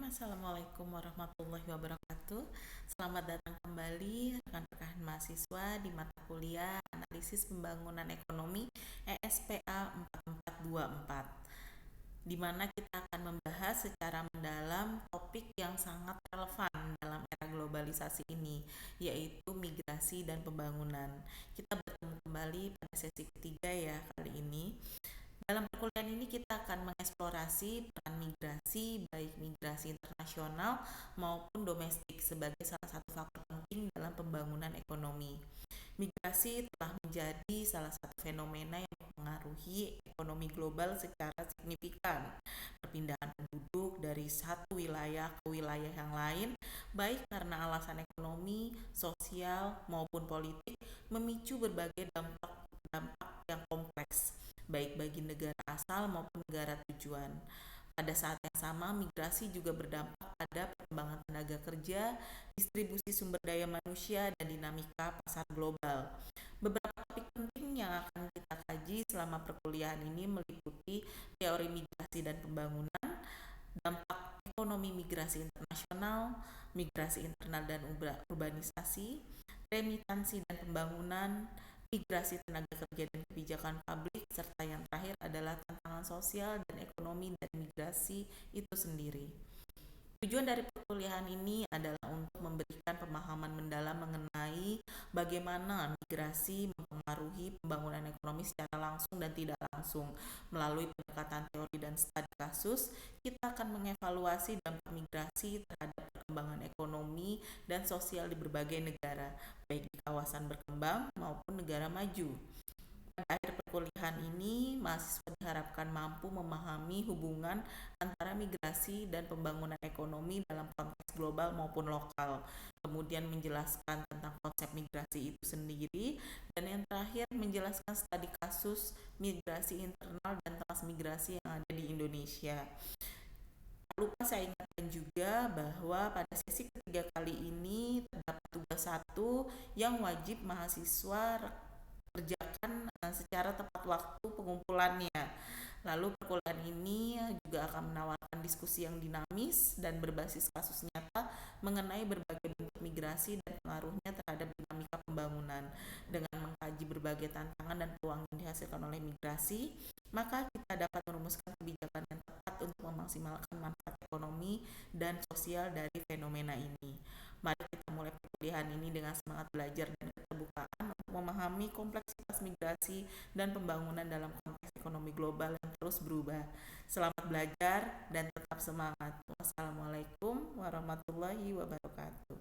Assalamualaikum warahmatullahi wabarakatuh. Selamat datang kembali rekan-rekan mahasiswa di mata kuliah Analisis Pembangunan Ekonomi ESPA 4424, di mana kita akan membahas secara mendalam topik yang sangat relevan dalam era globalisasi ini, yaitu migrasi dan pembangunan. Kita bertemu kembali pada sesi ketiga ya kali ini. Dalam perkuliahan ini kita akan mengeksplorasi peran migrasi, baik migrasi internasional maupun domestik sebagai salah satu faktor penting dalam pembangunan ekonomi. Migrasi telah menjadi salah satu fenomena yang mempengaruhi ekonomi global secara signifikan. Perpindahan penduduk dari satu wilayah ke wilayah yang lain, baik karena alasan ekonomi, sosial, maupun politik, memicu berbagai dampak yang kompleks, baik bagi negara asal maupun negara tujuan. Pada saat yang sama, migrasi juga berdampak pada perkembangan tenaga kerja, distribusi sumber daya manusia, dan dinamika pasar global. Beberapa topik penting yang akan kita kaji selama perkuliahan ini meliputi teori migrasi dan pembangunan, dampak ekonomi migrasi internasional, migrasi internal dan urbanisasi, remitansi dan pembangunan, migrasi tenaga kerja dan kebijakan publik, serta yang terakhir adalah tantangan sosial dan ekonomi dan migrasi itu sendiri. Tujuan dari perkuliahan ini adalah untuk memberikan pemahaman mendalam mengenai bagaimana migrasi mempengaruhi pembangunan ekonomi secara langsung dan tidak langsung. Melalui pendekatan teori dan studi kasus, kita akan mengevaluasi dampak migrasi terhadap perkembangan ekonomi dan sosial di berbagai negara, baik di kawasan berkembang maupun negara maju. Pada akhir perkuliahan ini, mahasiswa diharapkan mampu memahami hubungan antara migrasi dan pembangunan ekonomi dalam konteks global maupun lokal, kemudian menjelaskan tentang konsep migrasi itu sendiri, dan yang terakhir menjelaskan studi kasus migrasi internal dan transmigrasi yang ada di Indonesia. Tak lupa saya ingatkan juga bahwa pada sesi ketiga kali ini terdapat tugas satu yang wajib mahasiswa kerjakan secara tepat waktu pengumpulannya. Lalu perkuliahan ini juga akan menawarkan diskusi yang dinamis dan berbasis kasus nyata mengenai berbagai bentuk migrasi dan pengaruhnya terhadap dinamika pembangunan. Dengan mengkaji berbagai tantangan dan peluang yang dihasilkan oleh migrasi, maka kita dapat merumuskan kebijakan yang tepat untuk memaksimalkan manfaat ekonomi dan sosial dari fenomena ini. Mari kita mulai perkuliahan ini dengan semangat belajar dan keterbukaan untuk memahami kompleksitas migrasi dan pembangunan dalam konteks ekonomi global yang terus berubah. Selamat belajar dan tetap semangat. Wassalamualaikum warahmatullahi wabarakatuh.